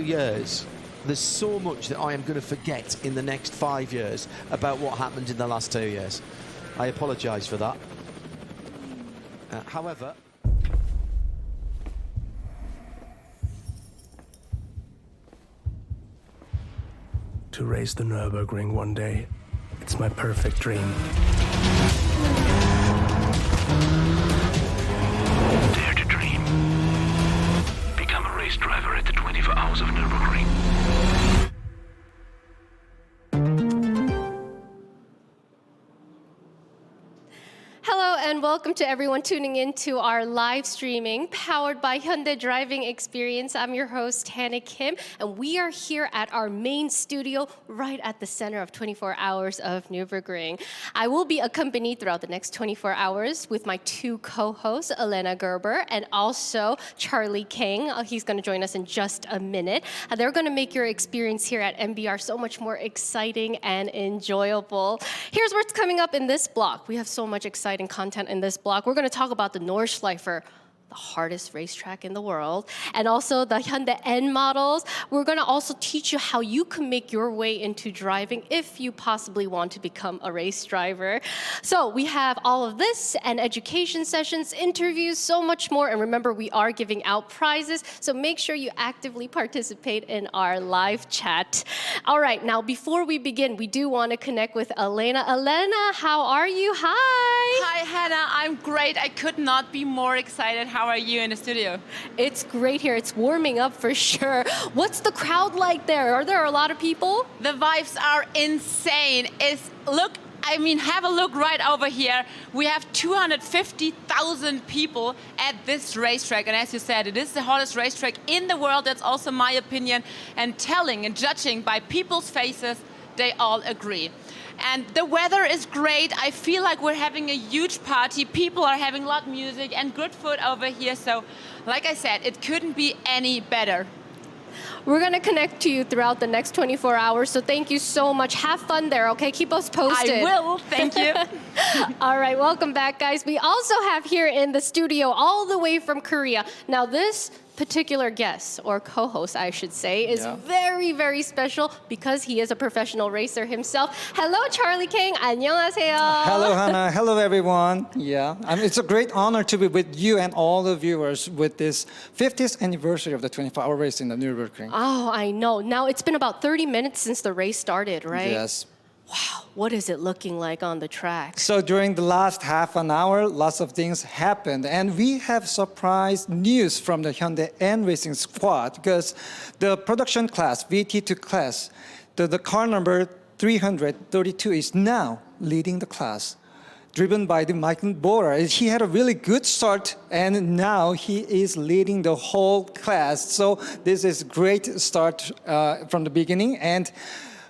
years, there's so much that I am going to forget in the next 5 years about what happened in the last 2 years. I apologise for that. However... To race the Nürburgring one day, it's my perfect dream. Dare to dream. Become a race driver at the 24 Hours of Nürburgring. Hello and welcome to everyone tuning in to our live streaming powered by Hyundai Driving Experience. I'm your host, Hannah Kim, and we are here at our main studio right at the center of 24 Hours of Nürburgring. I will be accompanied throughout the next 24 hours with my two co-hosts, Elena Gerber and also Charlie King. He's going to join us in just a minute. They're going to make your experience here at MBR so much more exciting and enjoyable. Here's what's coming up in this block. We have so much exciting content in this block. We're going to talk about the Nordschleifer, the hardest racetrack in the world, and also the Hyundai N models. We're going to also teach you how you can make your way into driving if you possibly want to become a race driver. So we have all of this and education sessions, interviews, so much more. And remember, we are giving out prizes, so make sure you actively participate in our live chat. All right, now before we begin, we do want to connect with Elena. Elena, how are you? Hi. Hi, Hannah. I'm great. I could not be more excited. How are you in the studio? It's great here. It's warming up for sure. What's the crowd like there? Are there a lot of people? The vibes are insane. Have a look right over here. We have 250,000 people at this racetrack. And as you said, it is the hottest racetrack in the world. That's also my opinion. And telling and judging by people's faces, they all agree. And the weather is great. I feel like we're having a huge party. People are having a lot of music and good food over here. So, like I said, it couldn't be any better. We're going to connect to you throughout the next 24 hours. So thank you so much. Have fun there, okay? Keep us posted. I will. Thank you. All right. Welcome back, guys. We also have here in the studio all the way from Korea. Now, this particular guest, or co-host, I should say, is very, very special because he is a professional racer himself. Hello, Charlie King. 안녕하세요. Hello, Hannah. Hello, everyone. Yeah, it's a great honor to be with you and all the viewers with this 50th anniversary of the 24-hour race in the Nürburgring. Oh, I know. Now, it's been about 30 minutes since the race started, right? Yes. Wow, what is it looking like on the track? So during the last half an hour, lots of things happened. And we have surprise news from the Hyundai N racing squad because the production class, VT2 class, the car number 332 is now leading the class, driven by the Michael Bora. He had a really good start, and now he is leading the whole class. So this is a great start from the beginning. And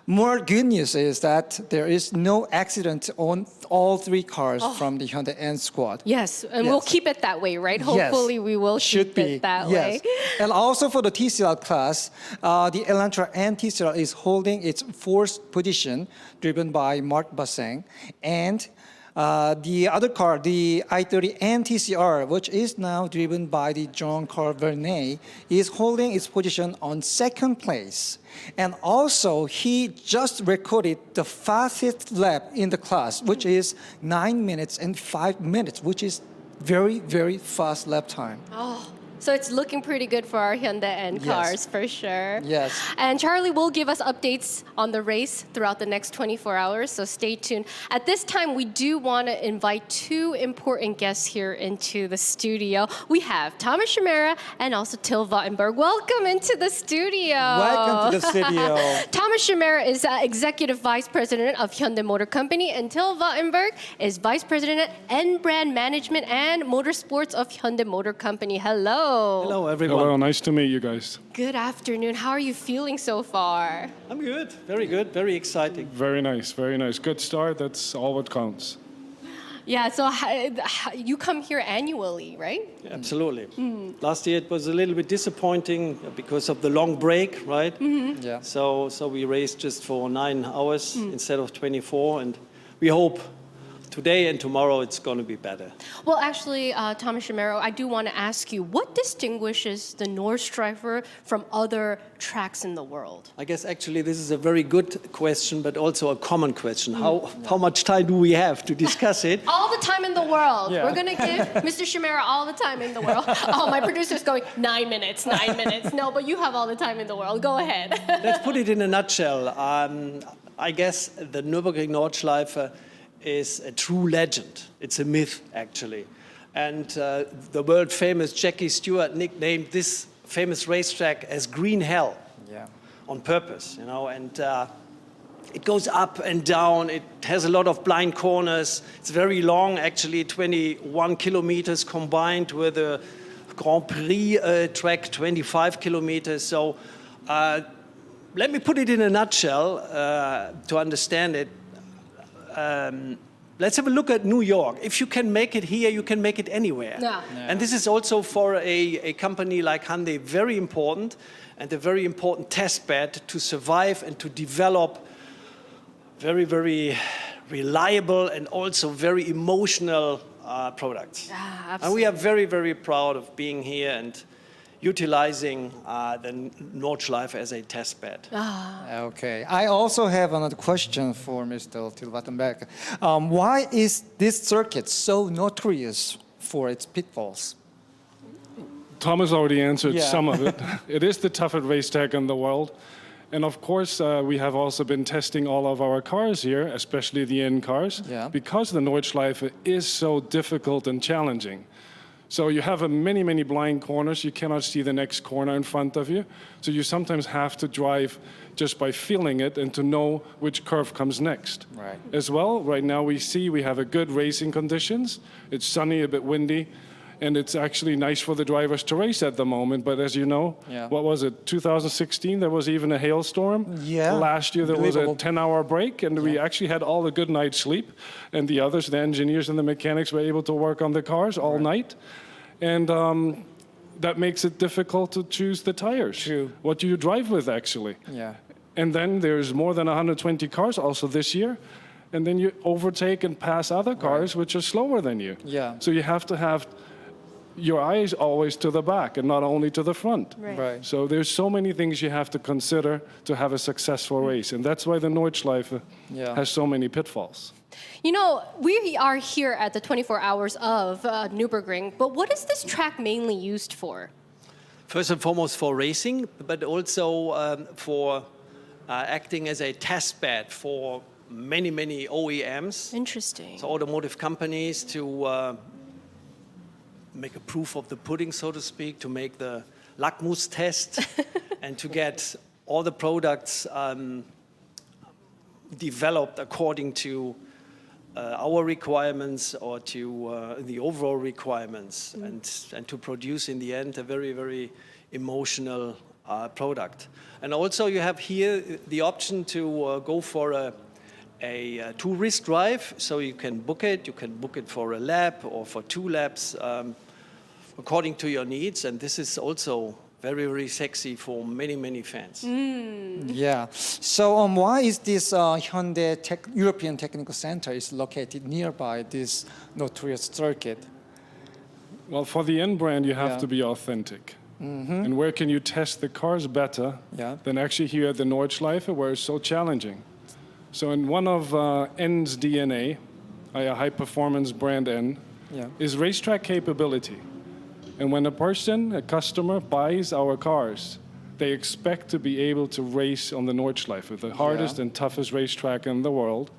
more good news is that there is no accident on all three cars from the Hyundai N squad. Yes, and we'll keep it that way, right? Hopefully we will keep it that way. And also for the TCL class, the Elantra N TCL is holding its fourth position, driven by Mark Basseng. And the other car, the i30 N TCR, which is now driven by the Jean-Carl Vernet, is holding its position on second place. And also, he just recorded the fastest lap in the class, which is 9 minutes and 5 minutes, which is very, very fast lap time. Oh. So it's looking pretty good for our Hyundai N cars, for sure. Yes. And Charlie will give us updates on the race throughout the next 24 hours, so stay tuned. At this time, we do want to invite two important guests here into the studio. We have Thomas Schemera and also Till Wartenberg. Welcome into the studio. Welcome to the studio. Thomas Schemera is Executive Vice President of Hyundai Motor Company, and Till Wartenberg is Vice President N Brand Management and Motorsports of Hyundai Motor Company. Hello. Hello, everyone. Hello, nice to meet you guys. Good afternoon. How are you feeling so far? I'm good, very exciting. Very nice, very nice. Good start, that's all what counts. Yeah, so you come here annually, right? Absolutely. Last year it was a little bit disappointing because of the long break, right? Yeah. So we raced just for 9 hours instead of 24, and we hope today and tomorrow it's going to be better. Well, actually, Thomas Schemera, I do want to ask you, what distinguishes the Nordschleife from other tracks in the world? I guess actually this is a very good question, but also a common question. How much time do we have to discuss it? All the time in the world. Yeah. We're going to give Mr. Schemera all the time in the world. Oh, my producer's going, 9 minutes, 9 minutes. No, but you have all the time in the world. Go ahead. Let's put it in a nutshell. I guess the Nürburgring Nordschleife is a true legend. It's a myth, actually. And the world-famous Jackie Stewart nicknamed this famous racetrack as Green Hell on purpose, you know. And it goes up and down. It has a lot of blind corners. It's very long, actually, 21 kilometers combined with the Grand Prix track, 25 kilometers. So let me put it in a nutshell to understand it. Let's have a look at New York. If you can make it here, you can make it anywhere. Yeah. And this is also for a company like Hyundai very important, and a very important test bed to survive and to develop very, very reliable and also very emotional products. And we are very, very proud of being here and utilizing the Nordschleife as a test bed. Okay. I also have another question for Mr. Wartenberg. Why is this circuit so notorious for its pitfalls? Thomas already answered some of it. It is the toughest racetrack in the world. And of course, we have also been testing all of our cars here, especially the N cars, because the Nordschleife is so difficult and challenging. So you have many, many blind corners. You cannot see the next corner in front of you. So you sometimes have to drive just by feeling it and to know which curve comes next. Right. As well, right now we have a good racing conditions. It's sunny, a bit windy, and it's actually nice for the drivers to race at the moment. But as you know, what was it, 2016, there was even a hailstorm. Yeah. Last year there was a 10-hour break, and we actually had all a good night's sleep. And the others, the engineers and the mechanics, were able to work on the cars all night. And that makes it difficult to choose the tires. True. What do you drive with, actually? Yeah. And then there's more than 120 cars also this year. And then you overtake and pass other cars which are slower than you. Yeah. So you have to have your eyes always to the back and not only to the front. Right. So there's so many things you have to consider to have a successful race. And that's why the Nordschleife has so many pitfalls. You know, we are here at the 24 Hours of Nürburgring, but what is this track mainly used for? First and foremost for racing, but also for acting as a test bed for many, many OEMs. Interesting. So automotive companies to make a proof of the pudding, so to speak, to make the Lackmus test and to get all the products developed according to our requirements or to the overall requirements and to produce in the end a very, very emotional product. And also you have here the option to go for a tourist drive, so you can book it for a lap or for 2 laps according to your needs, and this is also very, very sexy for many, many fans. Yeah. So why is this Hyundai European Technical Center is located nearby this notorious circuit? Well, for the N brand, you have to be authentic. And where can you test the cars better than actually here at the Nordschleife, where it's so challenging? So in one of N's DNA, a high-performance brand N, is racetrack capability. And when a customer buys our cars, they expect to be able to race on the Nordschleife, the hardest and toughest racetrack in the world.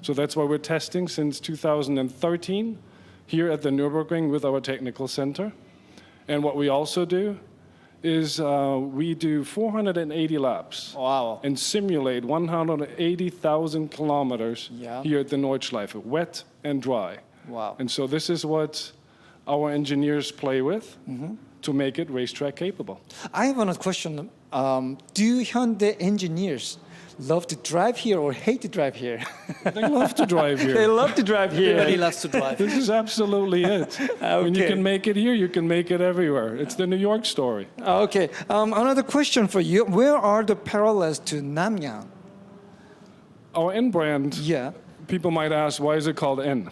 So that's why we're testing since 2013 here at the Nürburgring with our technical center. And what we also do is we do 480 laps and simulate 180,000 kilometers here at the Nordschleife, wet and dry. Wow. And so this is what our engineers play with to make it racetrack capable. I have another question. Do Hyundai engineers love to drive here or hate to drive here? They love to drive here. They love to drive here. Everybody loves to drive. This is absolutely it. When you can make it here, you can make it everywhere. It's the New York story. Okay. Another question for you. Where are the parallels to Namyang? Our N brand, people might ask, why is it called N?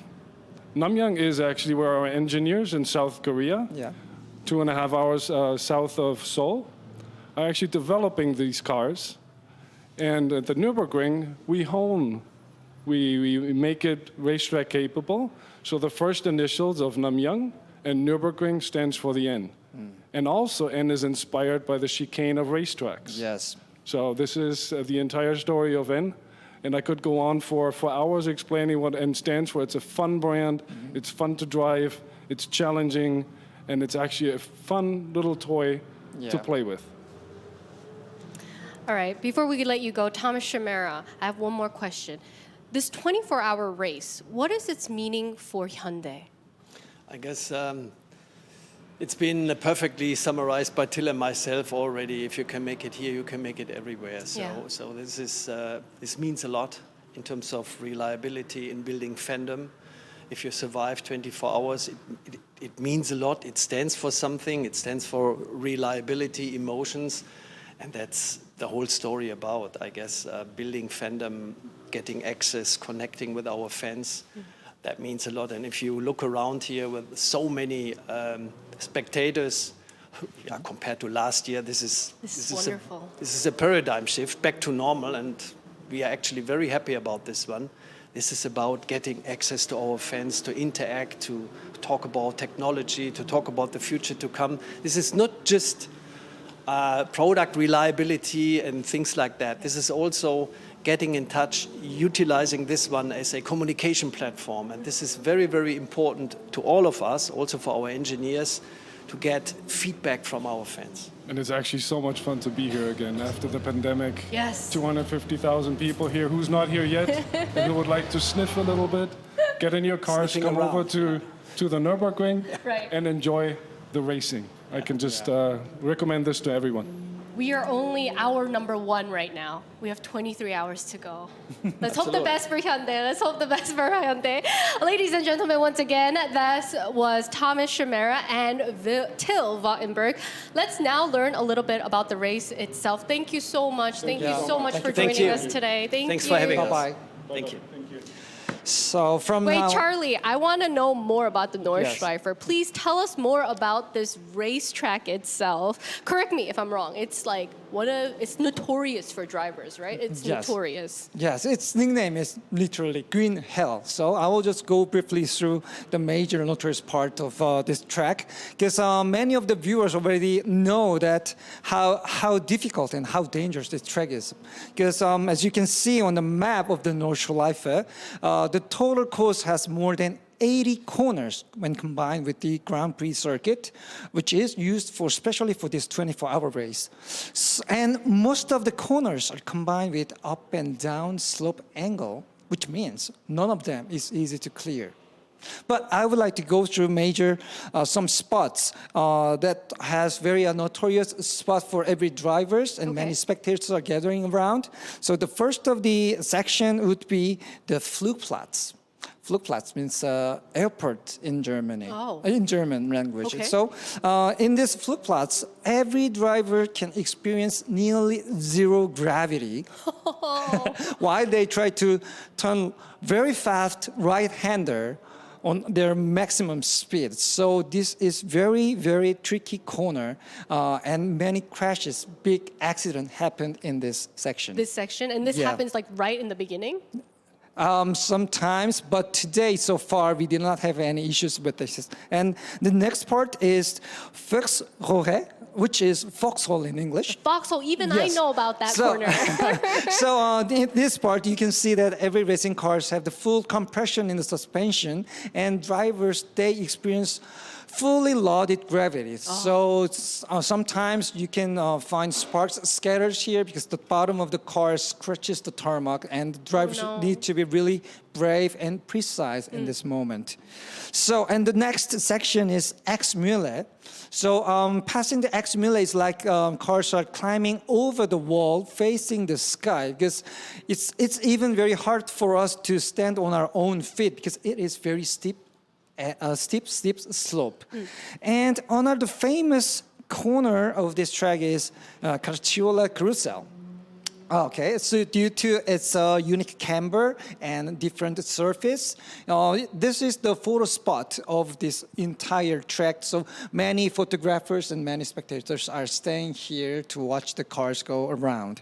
Namyang is actually where our engineers in South Korea, 2.5 hours south of Seoul, are actually developing these cars. And at the Nürburgring, we make it racetrack capable. So the first initials of Namyang and Nürburgring stands for the N. And also N is inspired by the chicane of racetracks. Yes. So this is the entire story of N. And I could go on for hours explaining what N stands for. It's a fun brand, it's fun to drive, it's challenging, and it's actually a fun little toy to play with. All right, before we let you go, Thomas Schemera, I have one more question. This 24-hour race, what is its meaning for Hyundai? I guess it's been perfectly summarized by Till and myself already. If you can make it here, you can make it everywhere. So this means a lot in terms of reliability in building fandom. If you survive 24 hours, it means a lot. It stands for something. It stands for reliability, emotions, and that's the whole story about, I guess, building fandom, getting access, connecting with our fans. That means a lot. And if you look around here with so many spectators, compared to last year, this is wonderful. This is a paradigm shift back to normal, and we are actually very happy about this one. This is about getting access to our fans, to interact, to talk about technology, to talk about the future to come. This is not just product reliability and things like that. This is also getting in touch, utilizing this one as a communication platform. And this is very, very important to all of us, also for our engineers, to get feedback from our fans. And it's actually so much fun to be here again after the pandemic. Yes. 250,000 people here. Who's not here yet and who would like to sniff a little bit? Get in your cars, Sniffing come around. over to the Nürburgring Right. and enjoy the racing. I can just recommend this to everyone. We are only hour number 1 right now. We have 23 hours to go. Let's hope the best for Hyundai. Let's hope the best for Hyundai. Ladies and gentlemen, once again, that was Thomas Schemera and Till Wartenberg. Let's now learn a little bit about the race itself. Thank you so much. Thank you so much for joining us today. Thanks for having us. Bye-bye. Thank you. So from Wait, now... Charlie, I want to know more about the Nordschleife. Please tell us more about this racetrack itself. Correct me if I'm wrong. It's like it's notorious for drivers, right? It's notorious. Yes, its nickname is literally Green Hell. So I will just go briefly through the major notorious part of this track, because many of the viewers already know that how difficult and how dangerous this track is. Because as you can see on the map of the Nordschleife, the total course has more than 80 corners when combined with the Grand Prix circuit, which is used especially for this 24-hour race. And most of the corners are combined with up and down slope angle, which means none of them is easy to clear. But I would like to go through some spots that has very notorious spot for every drivers, and many spectators are gathering around. So the first of the section would be the Flugplatz. Flugplatz means airport in Germany, in German language. Okay. So in this Flugplatz, every driver can experience nearly zero gravity while they try to turn very fast right-hander on their maximum speed. So this is very, very tricky corner, and many crashes, big accident happened in this section. This section, and this happens like right in the beginning? Sometimes, but today, so far, we did not have any issues with this. And the next part is Volkshohe, which is foxhole in English. Foxhole, even I know about that corner. So in this part, you can see that every racing cars have the full compression in the suspension, and drivers, they experience fully loaded gravity. So sometimes you can find sparks scattered here because the bottom of the car scratches the tarmac, and drivers need to be really brave and precise in this moment. So, and the next section is X-Mule. So passing the X-Mule is like cars are climbing over the wall facing the sky, because it's even very hard for us to stand on our own feet because it is very steep. A steep slope. And another famous corner of this track is Carcciola Carousel. Okay, so due to its unique camber and different surface, this is the photo spot of this entire track. So many photographers and many spectators are staying here to watch the cars go around.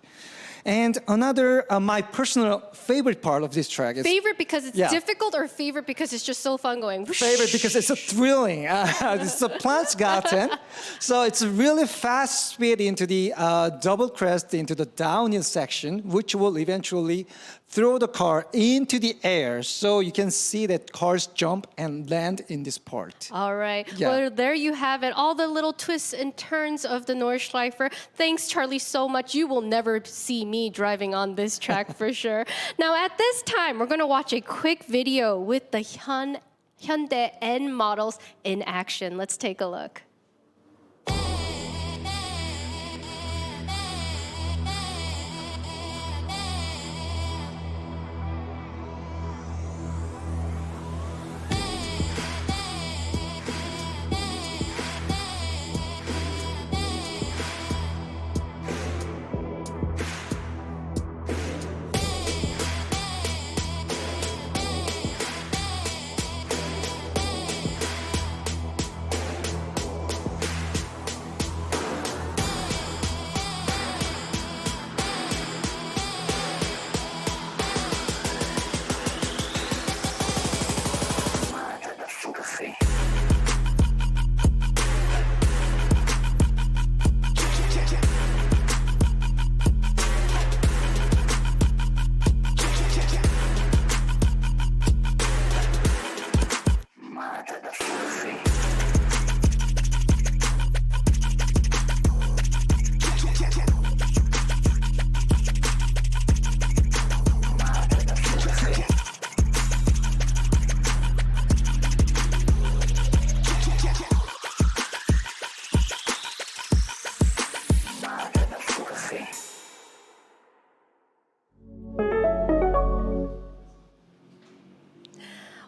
And another, my personal favorite part of this track is... Favorite because it's difficult, or favorite because it's just so fun going? Favorite because it's a thrilling. It's a Platzgarten. So it's a really fast speed into the double crest, into the downhill section, which will eventually throw the car into the air. So you can see that cars jump and land in this part. All right. Yeah. Well, there you have it. All the little twists and turns of the Nordschleife. Thanks, Charlie, so much. You will never see me driving on this track for sure. Now, at this time, we're going to watch a quick video with the Hyundai N models in action. Let's take a look.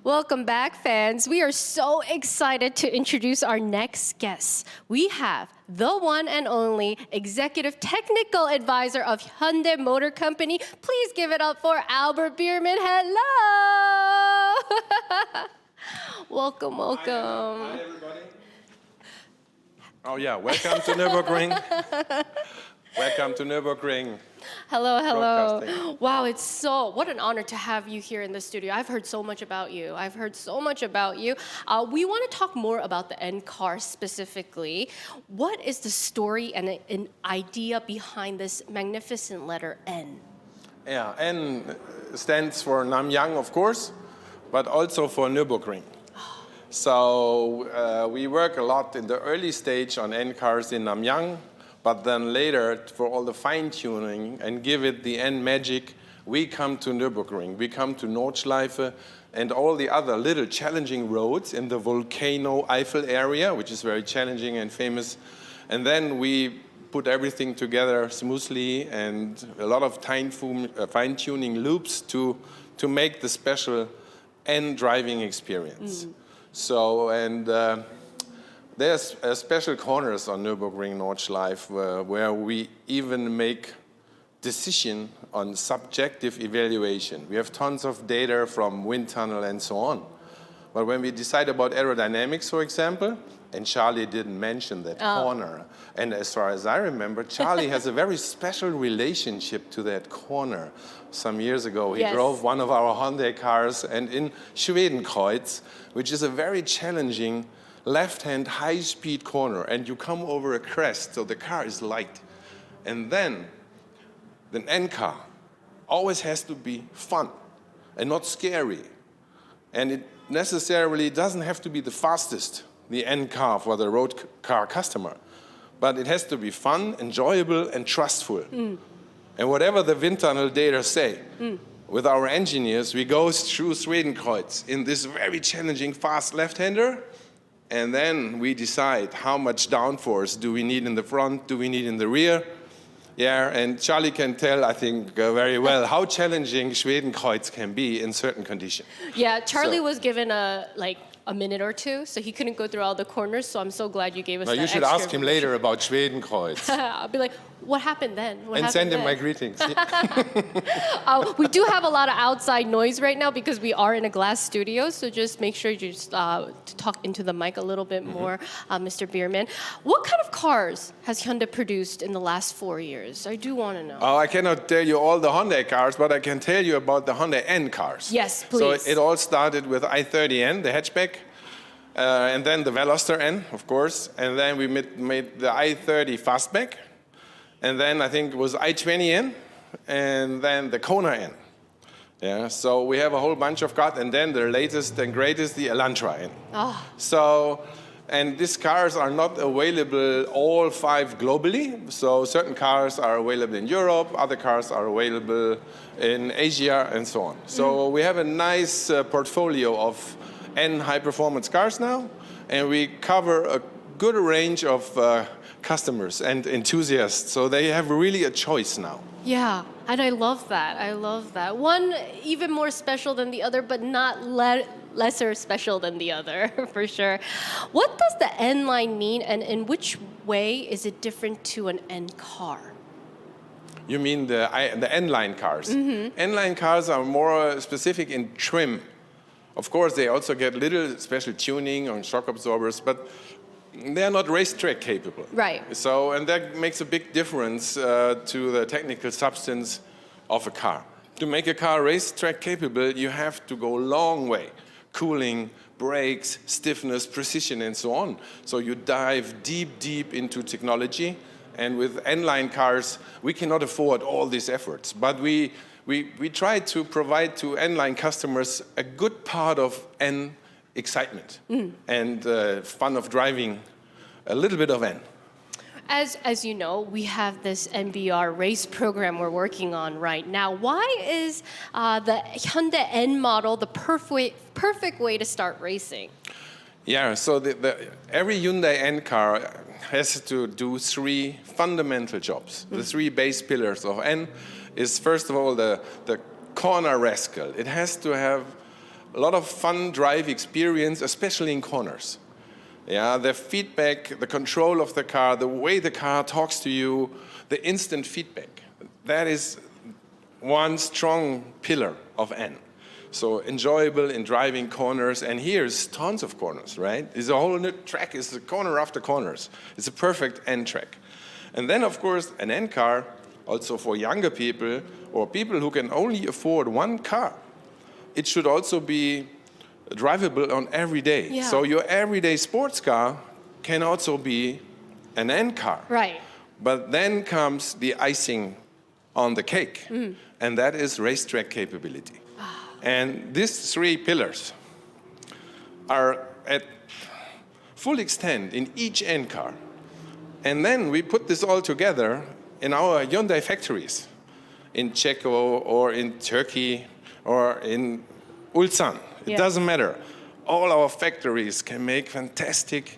Welcome back, fans. We are so excited to introduce our next guest. We have the one and only Executive Technical Advisor of Hyundai Motor Company. Please give it up for Albert Biermann. Hello! Welcome, welcome. Hi, everybody. Oh, yeah, welcome to Nürburgring. Welcome to Nürburgring. Hello, hello. Wow, what an honor to have you here in the studio. I've heard so much about you. We want to talk more about the N car specifically. What is the story and an idea behind this magnificent letter N? Yeah, N stands for Namyang, of course, but also for Nürburgring. So we work a lot in the early stage on N cars in Namyang. But then later, for all the fine-tuning and give it the N magic, we come to Nürburgring, we come to Nordschleife, and all the other little challenging roads in the volcano Eifel area, which is very challenging and famous. And then we put everything together smoothly and a lot of fine-tuning loops to make the special N driving experience. So, and there's special corners on Nürburgring Nordschleife where we even make decision on subjective evaluation. We have tons of data from wind tunnel and so on. But when we decide about aerodynamics, for example, and Charlie didn't mention that corner, and as far as I remember, Charlie has a very special relationship to that corner. Some years ago, he drove one of our Hyundai cars, and in Schwedenkreuz, which is a very challenging left-hand high-speed corner, and you come over a crest, so the car is light. And then the N car always has to be fun and not scary. And it necessarily doesn't have to be the fastest, the N car for the road car customer. But it has to be fun, enjoyable, and trustful. And whatever the wind tunnel data say, with our engineers, we go through Schwedenkreuz in this very challenging fast left-hander, and then we decide how much downforce do we need in the front, do we need in the rear. Yeah, and Charlie can tell, I think, very well how challenging Schwedenkreuz can be in certain conditions. Yeah, Charlie was given a minute or two, so he couldn't go through all the corners, so I'm so glad you gave us that. You should ask him later about Schwedenkreuz. I'll be like, What happened then? And send him my greetings. We do have a lot of outside noise right now because we are in a glass studio, so just make sure you just talk into the mic a little bit more, Mr. Biermann. What kind of cars has Hyundai produced in the last 4 years? I do want to know. Oh, I cannot tell you all the Hyundai cars, but I can tell you about the Hyundai N cars. Yes, please. So it all started with i30N, the hatchback, and then the Veloster N, of course, and then we made the i30 fastback, and then I think it was i20N, and then the Kona N. Yeah, so we have a whole bunch of cars, and then the latest and greatest, the Elantra N. Oh. So, and these cars are not available all 5 globally. So certain cars are available in Europe, other cars are available in Asia, and so on. So we have a nice portfolio of N high-performance cars now, and we cover a good range of customers and enthusiasts. So they have really a choice now. Yeah, and I love that. I love that. One even more special than the other, but not lesser special than the other, for sure. What does the N line mean, and in which way is it different to an N car? You mean the N-line cars? N-line cars are more specific in trim. Of course, they also get little special tuning on shock absorbers, but they are not racetrack capable. Right. So, and that makes a big difference to the technical substance of a car. To make a car racetrack capable, you have to go a long way. Cooling, brakes, stiffness, precision, and so on. So you dive deep into technology. And with N-line cars, we cannot afford all these efforts. But we try to provide to N-line customers a good part of N excitement and fun of driving, a little bit of N. As you know, we have this NBR race program we're working on right now. Why is the Hyundai N model the perfect way to start racing? Yeah, so every Hyundai N car has to do 3 fundamental jobs. The 3 base pillars of N is, first of all, the corner rascal. It has to have a lot of fun drive experience, especially in corners. Yeah, the feedback, the control of the car, the way the car talks to you, the instant feedback. That is one strong pillar of N. So enjoyable in driving corners, and here's tons of corners, right? It's a whole new track, it's a corner after corners. It's a perfect N track. And then, of course, an N car, also for younger people, or people who can only afford one car, it should also be drivable on every day. Yeah. So your everyday sports car can also be an N car. Right. But then comes the icing on the cake, and that is racetrack capability. And these 3 pillars are at full extent in each N car. And then we put this all together in our Hyundai factories in Czechia or in Turkey or in Ulsan. It doesn't matter. All our factories can make fantastic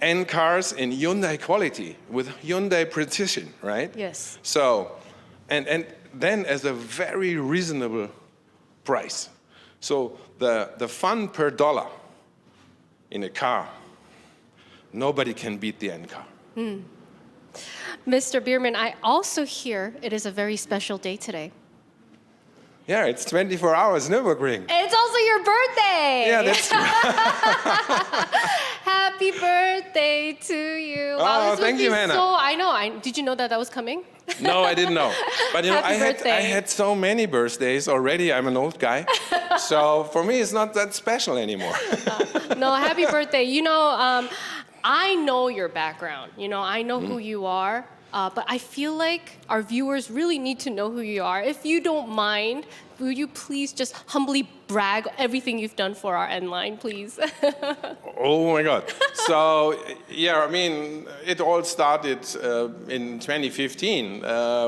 N cars in Hyundai quality with Hyundai precision, right? Yes. So, and then as a very reasonable price. So the fun per dollar in a car, nobody can beat the N car. Mr. Biermann, I also hear it is a very special day today. Yeah, it's 24 hours Nürburgring. It's also your birthday. Yeah, that's Happy birthday to you. Oh, this thank you, Hannah. So, I know. Did you know that was coming? No, I didn't know. But you know, Happy birthday. I had so many birthdays already. I'm an old guy. So for me, it's not that special anymore. No, happy birthday. You know, I know your background. You know, I know who you are. But I feel like our viewers really need to know who you are. If you don't mind, will you please just humbly brag everything you've done for our N line, please? Oh my God. So, yeah, I mean, it all started in 2015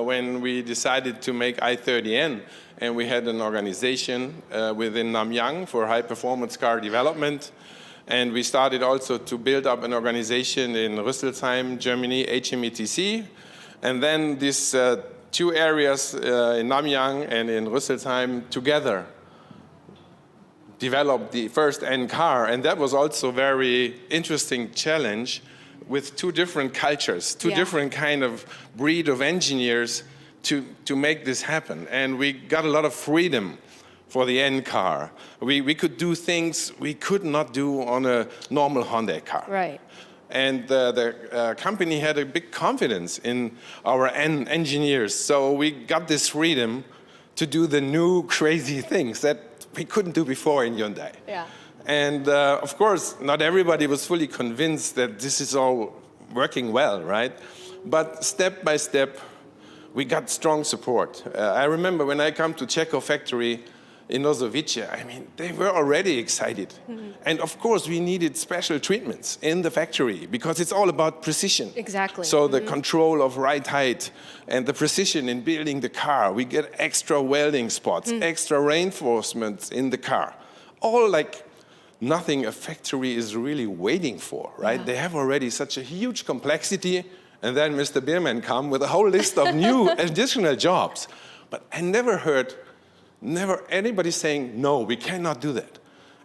when we decided to make i30N. And we had an organization within Namyang for high-performance car development. And we started also to build up an organization in Rüsselsheim, Germany, HMETC. And then these 2 areas in Namyang and in Rüsselsheim together developed the first N car. And that was also a very interesting challenge with two different cultures, two Yeah. different kind of breed of engineers to make this happen. And we got a lot of freedom for the N car. We could do things we could not do on a normal Hyundai car. Right. And the company had a big confidence in our engineers. So we got this freedom to do the new crazy things that we couldn't do before in Hyundai. Yeah. And of course, not everybody was fully convinced that this is all working well, right? But step by step, we got strong support. I remember when I come to Checo factory in Nozovice, I mean, they were already excited. Mm-hmm. And of course, we needed special treatments in the factory because it's all about precision. Exactly. So the control of ride height and the precision in building the car, we get extra welding spots, extra reinforcements in the car. All like nothing a factory is really waiting for, right? Yeah. They have already such a huge complexity, and then Mr. Biermann come with a whole list of new additional jobs. But I never heard anybody saying, no, we cannot do that.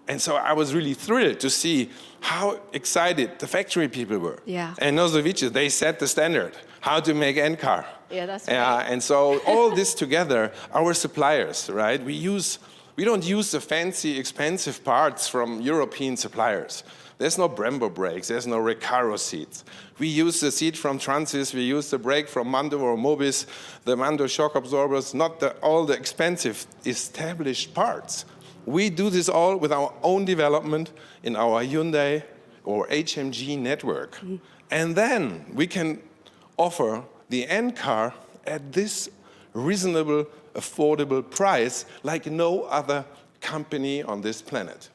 And so I was really thrilled to see how excited the factory people were. Yeah. And Nozovice, they set the standard, how to make N car. Yeah, that's right. And so all this together, our suppliers, right? We don't use the fancy, expensive parts from European suppliers. There's no Brembo brakes, there's no Recaro seats. We use the seat from Transys, we use the brake from Mando or Mobis, the Mando shock absorbers, not all the expensive established parts. We do this all with our own development in our Hyundai or HMG network. And then we can offer the N car at this reasonable, affordable price like no other company on this planet.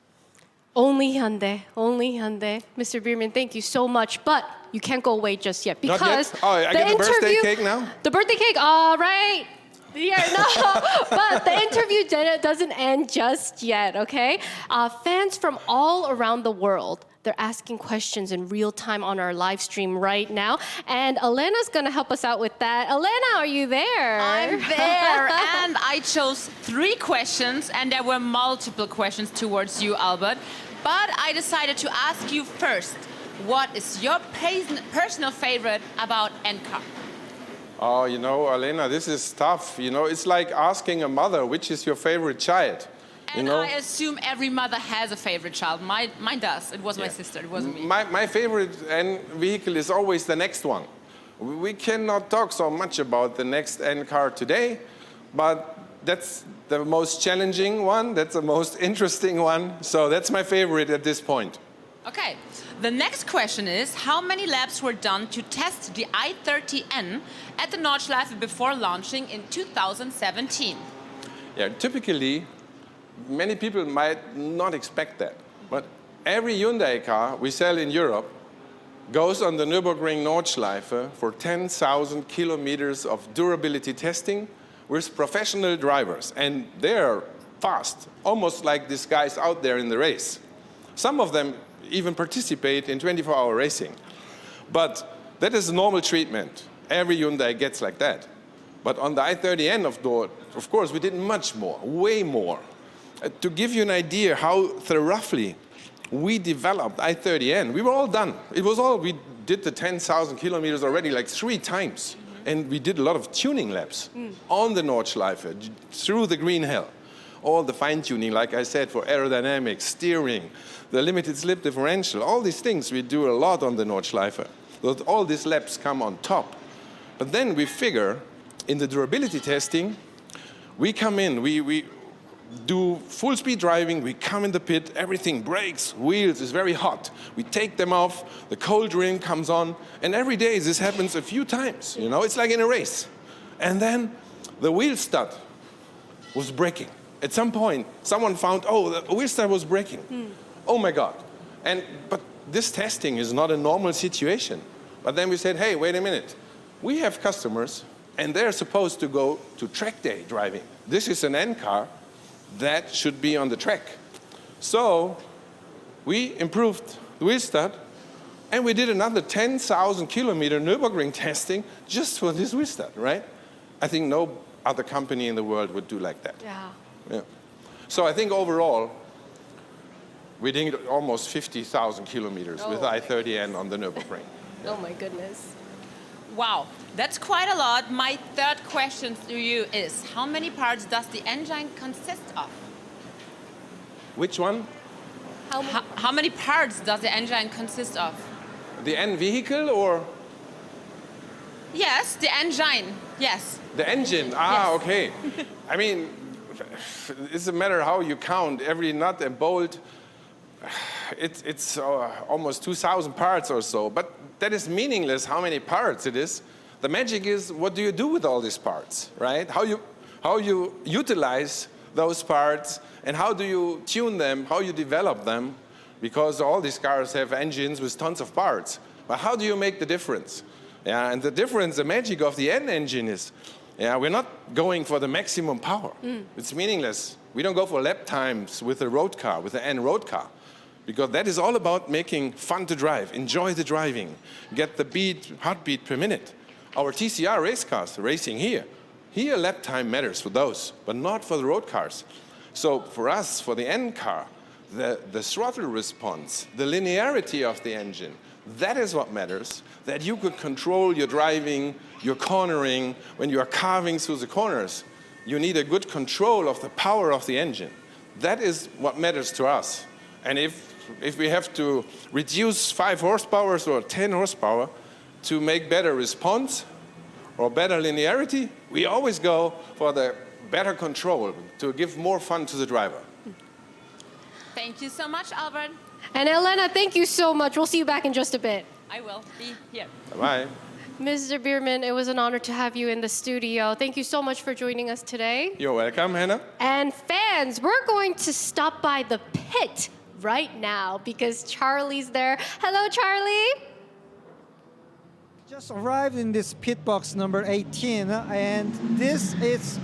Only Hyundai, only Hyundai. Mr. Biermann, thank you so much, but you can't go away just yet because Not yet? Oh, I get the birthday cake now? The birthday cake, all right. Yeah, no, but the interview doesn't end just yet, okay? Fans from all around the world, they're asking questions in real time on our live stream right now. And Elena's going to help us out with that. Elena, are you there? I'm there. And I chose 3 questions, and there were multiple questions towards you, Albert. But I decided to ask you first, what is your personal favorite about N-Car? Oh, you know, Elena, this is tough. You know, it's like asking a mother, which is your favorite child? And I assume every mother has a favorite child. Mine does. It was my sister. It wasn't me. My favorite N vehicle is always the next one. We cannot talk so much about the next N car today, but that's the most challenging one. That's the most interesting one. So that's my favorite at this point. Okay. The next question is, how many laps were done to test the i30N at the Nordschleife before launching in 2017? Yeah, typically, many people might not expect that, but every Hyundai car we sell in Europe goes on the Nürburgring Nordschleife for 10,000 kilometers of durability testing with professional drivers, and they're fast, almost like these guys out there in the race. Some of them even participate in 24-hour racing. But that is normal treatment. Every Hyundai gets like that. But on the i30N, of course, we did much more, way more. To give you an idea how roughly we developed i30N, we were all done. It was all, we did the 10,000 kilometers already like 3 times. And we did a lot of tuning laps on the Nordschleife, through the green hell. All the fine-tuning, like I said, for aerodynamics, steering, the limited slip differential, all these things we do a lot on the Nordschleife. All these laps come on top. But then we figure, in the durability testing, we come in, we do full speed driving, we come in the pit, everything breaks, wheels is very hot. We take them off, the cold ring comes on, and every day this happens a few times, you know, it's like in a race. And then the wheel stud was breaking. At some point, someone found, oh, the wheel stud was breaking. Oh my God. But this testing is not a normal situation. But then we said, hey, wait a minute. We have customers, and they're supposed to go to track day driving. This is an N car that should be on the track. So we improved the wheel stud, and we did another 10,000 kilometer Nürburgring testing just for this wheel stud, right? I think no other company in the world would do like that. Yeah. So I think overall, we did almost 50,000 kilometers with i30N on the Nürburgring. Oh my goodness. Wow, that's quite a lot. My third question to you is, how many parts does the engine consist of? Which one? How many parts does the engine consist of? The N vehicle or? Yes, the engine, yes. The engine, okay. I mean, it's a matter how you count every nut and bolt. It's almost 2,000 parts or so, but that is meaningless how many parts it is. The magic is, what do you do with all these parts, right? How you utilize those parts, and how do you tune them, how you develop them, because all these cars have engines with tons of parts. But how do you make the difference? Yeah, and the difference, the magic of the N engine is, we're not going for the maximum power. It's meaningless. We don't go for lap times with a road car, with the N road car, because that is all about making fun to drive, enjoy the driving, get the heartbeat per minute. Our TCR race cars racing here lap time matters for those, but not for the road cars. So for us, for the N car, the throttle response, the linearity of the engine, that is what matters, that you could control your driving, your cornering. When you are carving through the corners, you need a good control of the power of the engine. That is what matters to us. And if we have to reduce 5 horsepower or 10 horsepower to make better response or better linearity, we always go for the better control to give more fun to the driver. Thank you so much, Albert. And Elena, thank you so much. We'll see you back in just a bit. I will be here. Bye-bye. Mr. Biermann, it was an honor to have you in the studio. Thank you so much for joining us today. You're welcome, Hannah. And fans, we're going to stop by the pit right now because Charlie's there. Hello, Charlie. Just arrived in this pit box number 18, and this is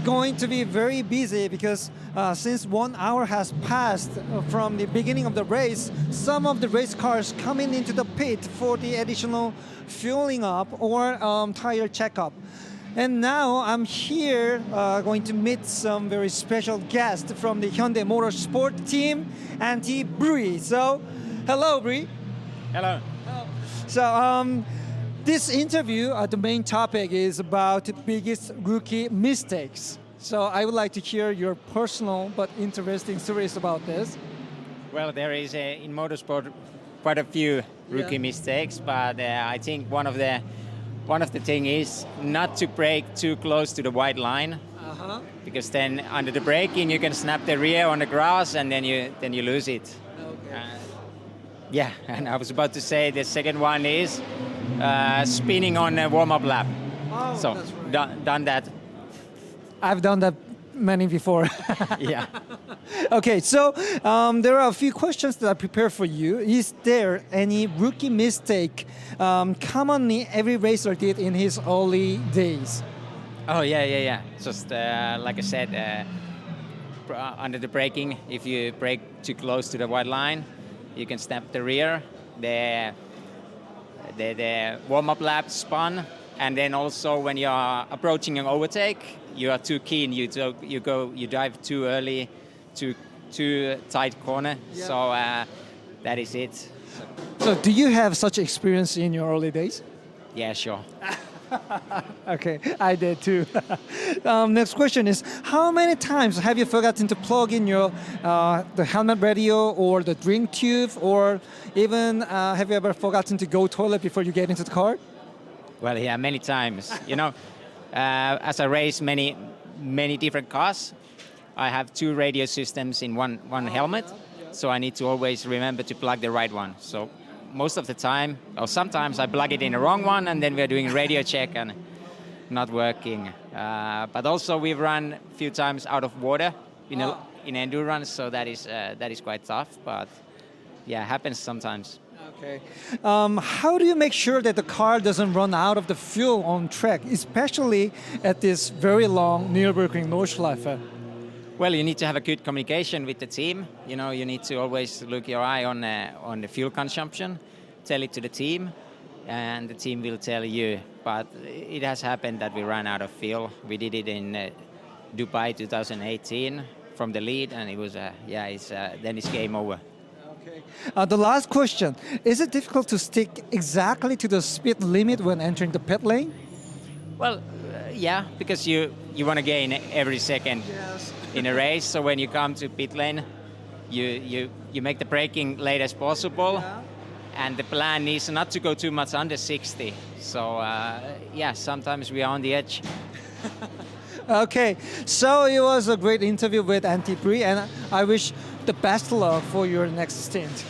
going to be very busy because since 1 hour has passed from the beginning of the race, some of the race cars coming into the pit for the additional fueling up or tire checkup. And now I'm here going to meet some very special guests from the Hyundai Motorsport team, Auntie Bree. So, hello, Bree. Hello. So, this interview, the main topic is about biggest rookie mistakes. So I would like to hear your personal but interesting stories about this. Well, there is in motorsport quite a few rookie mistakes, but I think one of the thing is not to brake too close to the white line, because then under the braking you can snap the rear on the grass and then you lose it. Okay. And I was about to say the second one is spinning on a warm-up lap. Oh, so that's right. done that. I've done that many before. Yeah. Okay, so there are a few questions that I prepared for you. Is there any rookie mistake commonly every racer did in his early days? Oh, yeah. Just like I said, under the braking, if you brake too close to the white line, you can snap the rear. The warm-up lap spun, and then also when you are approaching an overtake, you are too keen. You dive too early, too tight corner. Yeah. So that is it. So do you have such experience in your early days? Yeah, sure. Okay, I did too. Next question is, how many times have you forgotten to plug in your the helmet radio or the drink tube, or even have you ever forgotten to go toilet before you get into the car? Well, yeah, many times. As I race many different cars, I have 2 radio systems in one helmet, so I need to always remember to plug the right one. So most of the time, or sometimes I plug it in the wrong one, and then we're doing a radio check and not working. But also we've run a few times out of water in endurance, so that is quite tough. But yeah, happens sometimes. Okay. How do you make sure that the car doesn't run out of the fuel on track, especially at this very long Nürburgring Nordschleife? Well, you need to have a good communication with the team. You need to always look your eye on the fuel consumption, tell it to the team, and the team will tell you. But it has happened that we ran out of fuel. We did it in Dubai 2018 from the lead, and it was then it's game over. Okay. The last question, is it difficult to stick exactly to the speed limit when entering the pit lane? Well, yeah, because you want to gain every second in a race. So when you come to pit lane, you make the braking late as possible. And the plan is not to go too much under 60. So yeah, sometimes we are on the edge. Okay, so it was a great interview with Antti Brie, and I wish the best luck for your next stint.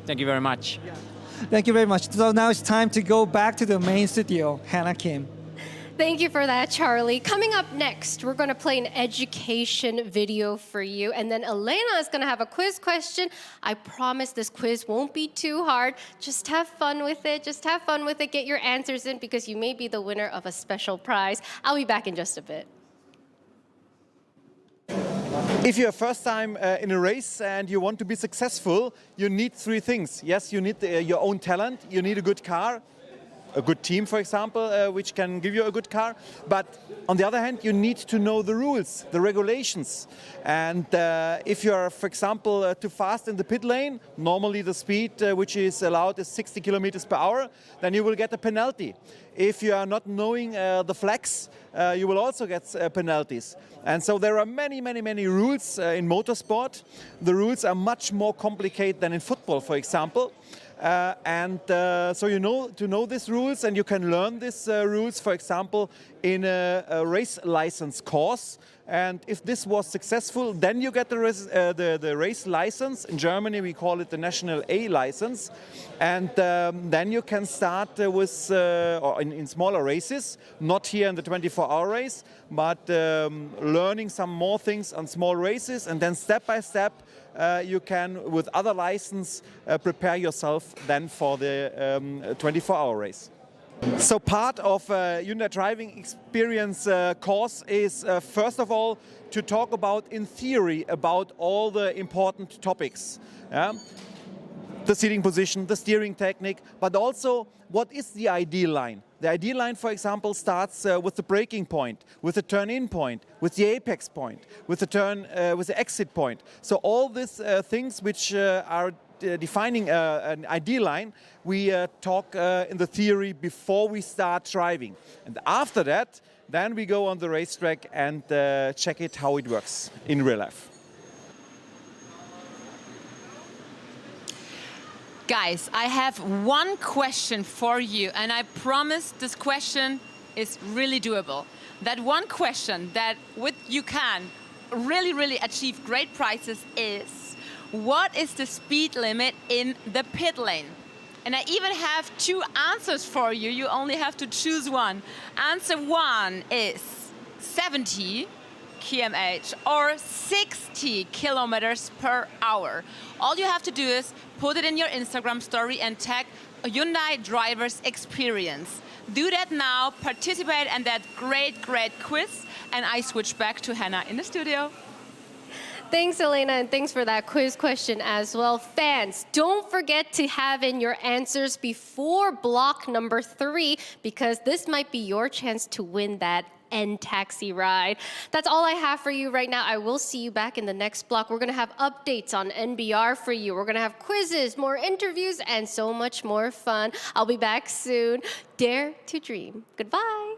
Thank you very much. Thank you very much. So now it's time to go back to the main studio. Hannah Kim. Thank you for that, Charlie. Coming up next, we're going to play an education video for you. And then Elena is going to have a quiz question. I promise this quiz won't be too hard. Just have fun with it. Just have fun with it. Get your answers in because you may be the winner of a special prize. I'll be back in just a bit. If you're first time in a race and you want to be successful, you need three things. Yes, you need your own talent, you need a good car, a good team, for example, which can give you a good car. But on the other hand, you need to know the rules, the regulations. And if you're, for example, too fast in the pit lane, normally the speed which is allowed is 60 kilometers per hour, then you will get a penalty. If you are not knowing the flags, you will also get penalties. And so there are many, many, many rules in motorsport. The rules are much more complicated than in football, for example. So you know to know these rules, and you can learn these rules, for example, in a race license course. And if this was successful, then you get the race license. In Germany, we call it the National A license. And then you can start with, or in smaller races, not here in the 24-hour race, but learning some more things on small races. And then step by step, you can, with other license, prepare yourself then for the 24-hour race. So part of Hyundai driving experience course is first of all to talk about in theory about all the important topics. The seating position, the steering technique, but also what is the ideal line. The ideal line, for example, starts with the braking point, with the turn-in point, with the apex point, with the exit point. So all these things which are defining an ideal line, we talk in the theory before we start driving. And after that, then we go on the racetrack and check it how it works in real life. Guys, I have one question for you, and I promise this question is really doable. That one question that with you can really, really achieve great prizes is, what is the speed limit in the pit lane? And I even have two answers for you. You only have to choose one. Answer one is 70 km/h or 60 kilometers per hour. All you have to do is put it in your Instagram story and tag Hyundai Drivers Experience. Do that now, participate in that great, great quiz, and I switch back to Hannah in the studio. Thanks, Elena, and thanks for that quiz question as well. Fans, don't forget to have in your answers before block number 3, because this might be your chance to win that N taxi ride. That's all I have for you right now. I will see you back in the next block. We're going to have updates on NBR for you. We're going to have quizzes, more interviews, and so much more fun. I'll be back soon. Dare to dream. Goodbye.